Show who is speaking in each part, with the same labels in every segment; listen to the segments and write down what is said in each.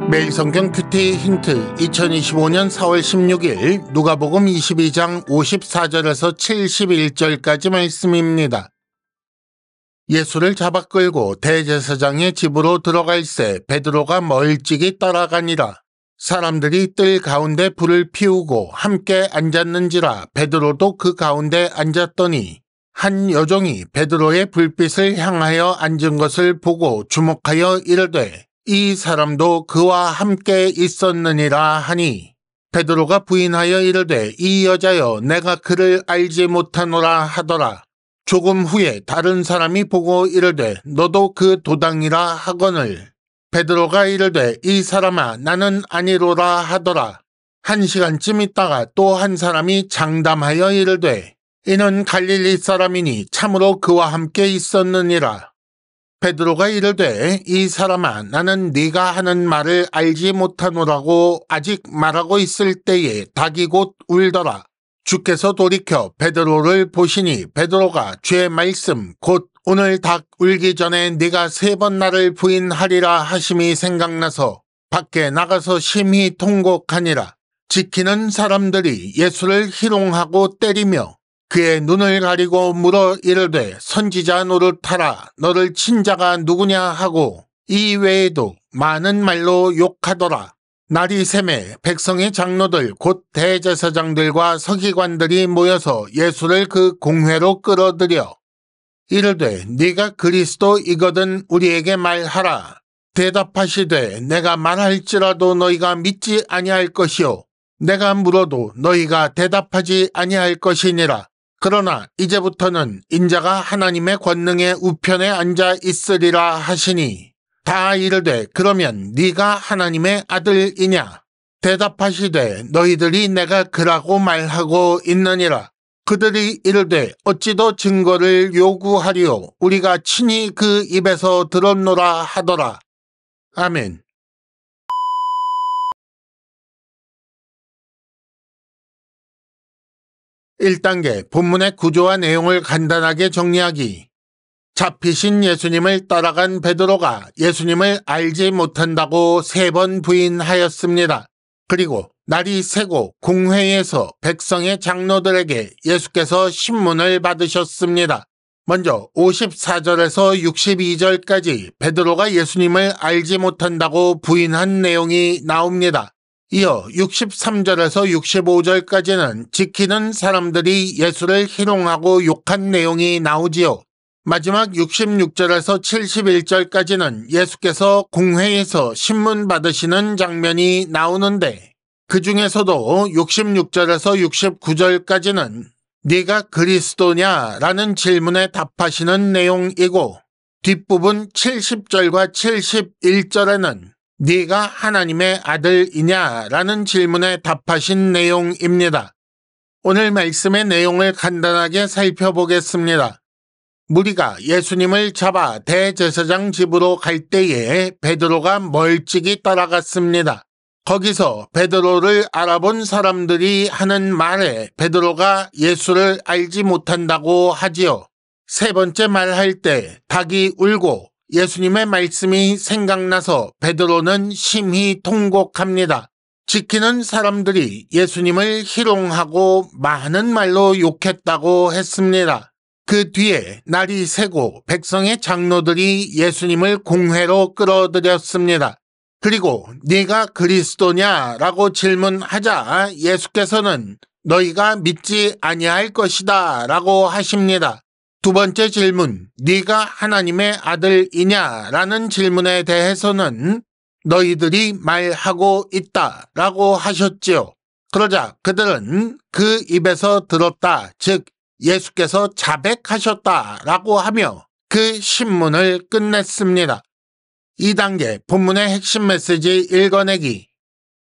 Speaker 1: 매일 성경 큐티 힌트 2025년 4월 16일 누가복음 22장 54절에서 71절까지 말씀입니다. 예수를 잡아 끌고 대제사장의 집으로 들어갈새 베드로가 멀찍이 따라가니라. 사람들이 뜰 가운데 불을 피우고 함께 앉았는지라 베드로도 그 가운데 앉았더니 한 여종이 베드로의 불빛을 향하여 앉은 것을 보고 주목하여 이르되 이 사람도 그와 함께 있었느니라 하니 베드로가 부인하여 이르되 이 여자여 내가 그를 알지 못하노라 하더라. 조금 후에 다른 사람이 보고 이르되 너도 그 도당이라 하거늘 베드로가 이르되 이 사람아 나는 아니로라 하더라. 1시간쯤 있다가 또 한 사람이 장담하여 이르되 이는 갈릴리 사람이니 참으로 그와 함께 있었느니라. 베드로가 이르되 이 사람아 나는 네가 하는 말을 알지 못하노라고 아직 말하고 있을 때에 닭이 곧 울더라. 주께서 돌이켜 베드로를 보시니 베드로가 주의 말씀 곧 오늘 닭 울기 전에 네가 3번 나를 부인하리라 하심이 생각나서 밖에 나가서 심히 통곡하니라. 지키는 사람들이 예수를 희롱하고 때리며 그의 눈을 가리고 물어 이르되 선지자 노릇하라 너를 친 자가 누구냐 하고 이 외에도 많은 말로 욕하더라. 날이 새매 백성의 장로들 곧 대제사장들과 서기관들이 모여서 예수를 그 공회로 끌어들여 이르되 네가 그리스도이거든 우리에게 말하라. 대답하시되 내가 말할지라도 너희가 믿지 아니할 것이요 내가 물어도 너희가 대답하지 아니할 것이니라. 그러나 이제부터는 인자가 하나님의 권능의 우편에 앉아 있으리라 하시니 다 이르되 그러면 네가 하나님의 아들이냐? 대답하시되 너희들이 내가 그라고 말하고 있느니라. 그들이 이르되 어찌 더 증거를 요구하리요? 우리가 친히 그 입에서 들었노라 하더라. 아멘. (1단계) 본문의 구조와 내용을 간단하게 정리하기. 잡히신 예수님을 따라간 베드로가 예수님을 알지 못한다고 3번 부인하였습니다. 그리고 날이 새고 공회에서 백성의 장로들에게 예수께서 신문을 받으셨습니다. 먼저 54절에서 62절까지 베드로가 예수님을 알지 못한다고 부인한 내용이 나옵니다. 이어 63절에서 65절까지는 지키는 사람들이 예수를 희롱하고 욕한 내용이 나오지요. 마지막 66절에서 71절까지는 예수께서 공회에서 신문 받으시는 장면이 나오는데 그 중에서도 66절에서 69절까지는 네가 그리스도냐? 라는 질문에 답하시는 내용이고 뒷부분 70절과 71절에는 네가 하나님의 아들이냐? 라는 질문에 답하신 내용입니다. 오늘 말씀의 내용을 간단하게 살펴보겠습니다. 무리가 예수님을 잡아 대제사장 집으로 갈 때에 베드로가 멀찍이 따라갔습니다. 거기서 베드로를 알아본 사람들이 하는 말에 베드로가 예수를 알지 못한다고 하지요. 3번째 말할 때 닭이 울고 예수님의 말씀이 생각나서 베드로는 심히 통곡합니다. 지키는 사람들이 예수님을 희롱하고 많은 말로 욕했다고 했습니다. 그 뒤에 날이 새고 백성의 장로들이 예수님을 공회로 끌어들였습니다. 그리고 네가 그리스도냐? 라고 질문하자 예수께서는 너희가 믿지 아니할 것이다 라고 하십니다. 2번째 질문, 네가 하나님의 아들이냐? 라는 질문에 대해서는 너희들이 말하고 있다 라고 하셨지요. 그러자 그들은 그 입에서 들었다, 즉 예수께서 자백하셨다 라고 하며 그 신문을 끝냈습니다. 2단계 본문의 핵심 메시지 읽어내기.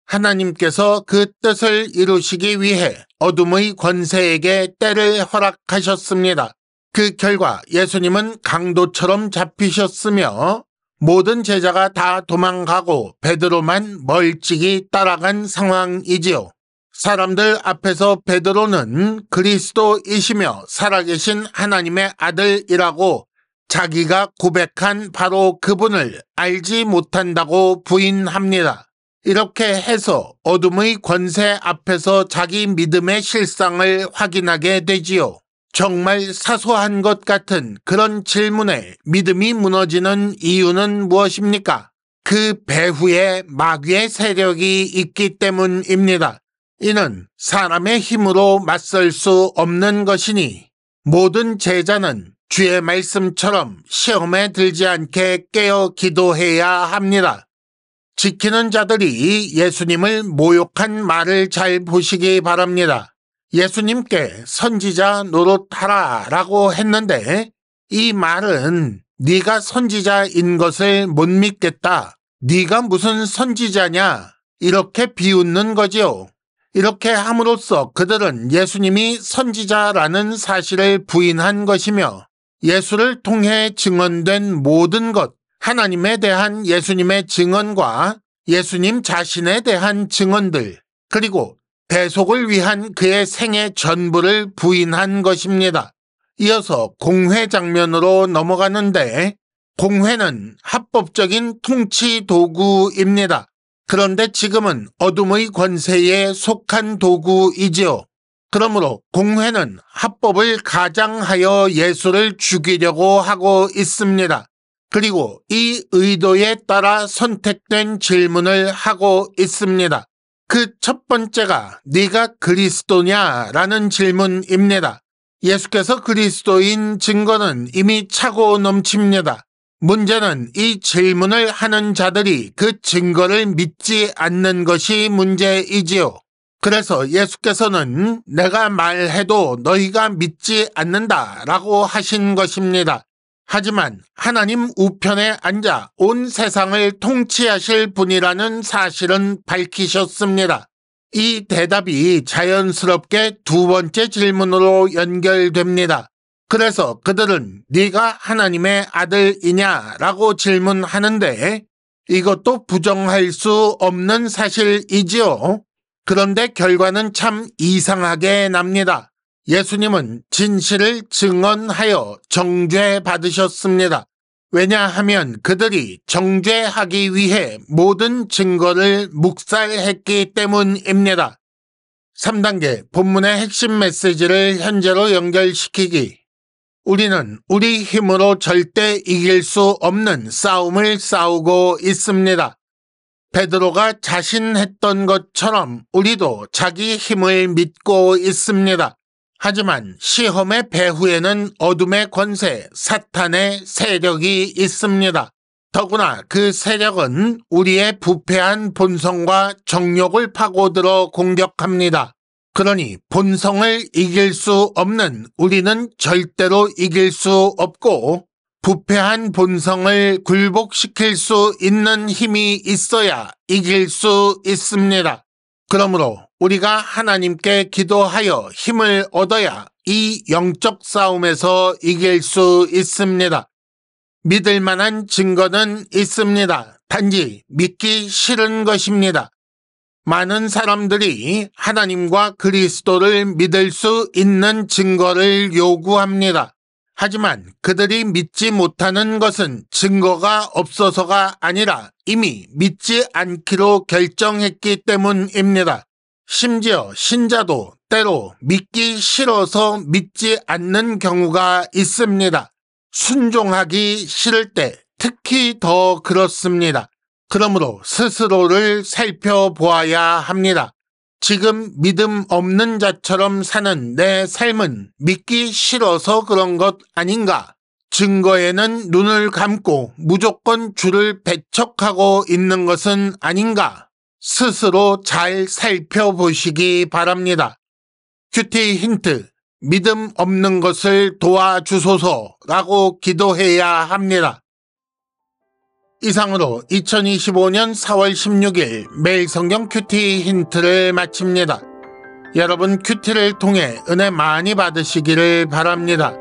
Speaker 1: 하나님께서 그 뜻을 이루시기 위해 어둠의 권세에게 때를 허락하셨습니다. 그 결과 예수님은 강도처럼 잡히셨으며 모든 제자가 다 도망가고 베드로만 멀찍이 따라간 상황이지요. 사람들 앞에서 베드로는 그리스도이시며 살아계신 하나님의 아들이라고 자기가 고백한 바로 그분을 알지 못한다고 부인합니다. 이렇게 해서 어둠의 권세 앞에서 자기 믿음의 실상을 확인하게 되지요. 정말 사소한 것 같은 그런 질문에 믿음이 무너지는 이유는 무엇입니까? 그 배후에 마귀의 세력이 있기 때문입니다. 이는 사람의 힘으로 맞설 수 없는 것이니 모든 제자는 주의 말씀처럼 시험에 들지 않게 깨어 기도해야 합니다. 지키는 자들이 예수님을 모욕한 말을 잘 보시기 바랍니다. 예수님께 선지자 노릇하라 라고 했는데 이 말은 네가 선지자인 것을 못 믿겠다. 네가 무슨 선지자냐? 이렇게 비웃는 거지요. 이렇게 함으로써 그들은 예수님이 선지자라는 사실을 부인한 것이며 예수를 통해 증언된 모든 것, 하나님에 대한 예수님의 증언과 예수님 자신에 대한 증언들, 그리고 대속을 위한 그의 생애 전부를 부인한 것입니다. 이어서 공회 장면으로 넘어가는데 공회는 합법적인 통치 도구입니다. 그런데 지금은 어둠의 권세에 속한 도구이지요. 그러므로 공회는 합법을 가장하여 예수를 죽이려고 하고 있습니다. 그리고 이 의도에 따라 선택된 질문을 하고 있습니다. 그 첫 번째가 네가 그리스도냐라는 질문입니다. 예수께서 그리스도인 증거는 이미 차고 넘칩니다. 문제는 이 질문을 하는 자들이 그 증거를 믿지 않는 것이 문제이지요. 그래서 예수께서는 내가 말해도 너희가 믿지 않는다라고 하신 것입니다. 하지만 하나님 우편에 앉아 온 세상을 통치하실 분이라는 사실은 밝히셨습니다. 이 대답이 자연스럽게 두 번째 질문으로 연결됩니다. 그래서 그들은 네가 하나님의 아들이냐라고 질문하는데 이것도 부정할 수 없는 사실이지요. 그런데 결과는 참 이상하게 납니다. 예수님은 진실을 증언하여 정죄받으셨습니다. 왜냐하면 그들이 정죄하기 위해 모든 증거를 묵살했기 때문입니다. 3단계 본문의 핵심 메시지를 현재로 연결시키기. 우리는 우리 힘으로 절대 이길 수 없는 싸움을 싸우고 있습니다. 베드로가 자신했던 것처럼 우리도 자기 힘을 믿고 있습니다. 하지만 시험의 배후에는 어둠의 권세, 사탄의 세력이 있습니다. 더구나 그 세력은 우리의 부패한 본성과 정욕을 파고들어 공격합니다. 그러니 본성을 이길 수 없는 우리는 절대로 이길 수 없고 부패한 본성을 굴복시킬 수 있는 힘이 있어야 이길 수 있습니다. 그러므로 우리가 하나님께 기도하여 힘을 얻어야 이 영적 싸움에서 이길 수 있습니다. 믿을 만한 증거는 있습니다. 단지 믿기 싫은 것입니다. 많은 사람들이 하나님과 그리스도를 믿을 수 있는 증거를 요구합니다. 하지만 그들이 믿지 못하는 것은 증거가 없어서가 아니라 이미 믿지 않기로 결정했기 때문입니다. 심지어 신자도 때로 믿기 싫어서 믿지 않는 경우가 있습니다. 순종하기 싫을 때 특히 더 그렇습니다. 그러므로 스스로를 살펴보아야 합니다. 지금 믿음 없는 자처럼 사는 내 삶은 믿기 싫어서 그런 것 아닌가? 증거에는 눈을 감고 무조건 주를 배척하고 있는 것은 아닌가? 스스로 잘 살펴보시기 바랍니다. 큐티 힌트, 믿음 없는 것을 도와주소서라고 기도해야 합니다. 이상으로 2025년 4월 16일 매일 성경 큐티 힌트를 마칩니다. 여러분 큐티를 통해 은혜 많이 받으시기를 바랍니다.